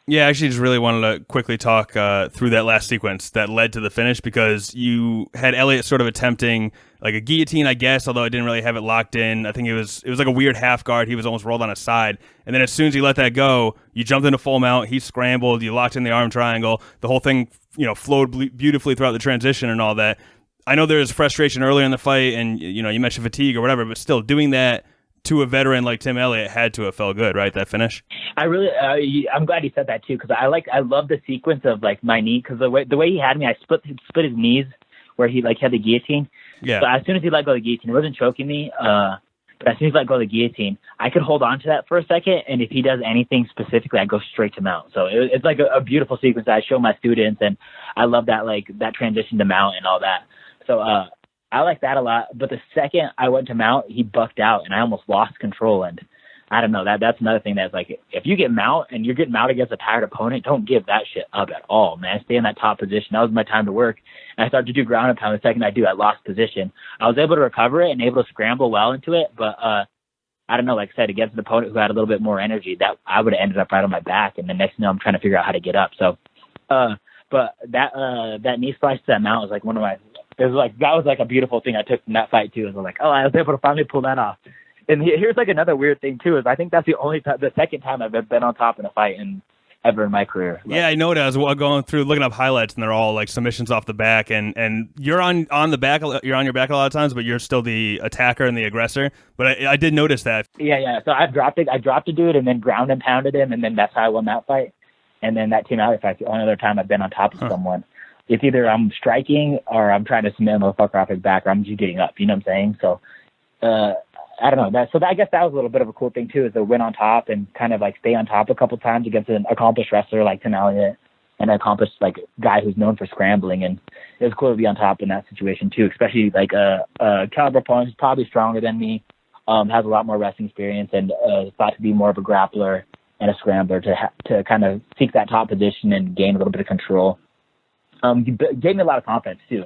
Yeah, I actually just really wanted to quickly talk through that last sequence that led to the finish, because you had Elliot sort of attempting like a guillotine, I guess, although I didn't really have it locked in. I think it was like a weird half guard. He was almost rolled on his side. And then as soon as he let that go, you jumped into full mount, he scrambled, you locked in the arm triangle. The whole thing, flowed beautifully throughout the transition and all that. I know there was frustration earlier in the fight and, you mentioned fatigue or whatever, but still doing that to a veteran like Tim Elliot had to have felt good, right? That finish. I really, I'm glad you said that too, because I love the sequence of like my knee, because the way he had me, I split his knees where he like had the guillotine. Yeah. So as soon as he let go of the guillotine, it wasn't choking me. But as soon as he let go of the guillotine, I could hold on to that for a second, and if he does anything specifically, I go straight to mount. So it's like a beautiful sequence that I show my students, and I love that that transition to mount and all that. So I like that a lot. But the second I went to mount, he bucked out, and I almost lost control. And I don't know, that's another thing that's like, if you get mount and you're getting mount against a tired opponent, don't give that shit up at all, man. Stay in that top position. That was my time to work. And I started to do ground and pound. The second I lost position. I was able to recover it and able to scramble well into it. But I don't know, like I said, against an opponent who had a little bit more energy, that I would have ended up right on my back. And the next thing I'm trying to figure out how to get up. So, but that knee slice to that mount was like that was like a beautiful thing I took from that fight too. I was like, oh, I was able to finally pull that off. And here's like another weird thing too, is I think that's the second time I've been on top in a fight ever in my career. Yeah, I noticed. I was going through looking up highlights, and they're all like submissions off the back, and you're on the back. You're on your back a lot of times, but you're still the attacker and the aggressor. But I did notice that. Yeah. So I dropped a dude and then ground and pounded him, and then that's how I won that fight. And then that Tim Elliot fight, the only other time I've been on top of someone. It's either I'm striking or I'm trying to submit a motherfucker off his back, or I'm just getting up. You know what I'm saying? So. I don't know. I guess that was a little bit of a cool thing too, is to win on top and kind of like stay on top a couple times against an accomplished wrestler like Tim Elliot and an accomplished like guy who's known for scrambling. And it was cool to be on top in that situation too, especially like a caliber opponent who's probably stronger than me, has a lot more wrestling experience, and thought to be more of a grappler and a scrambler to kind of seek that top position and gain a little bit of control. Gave me a lot of confidence too.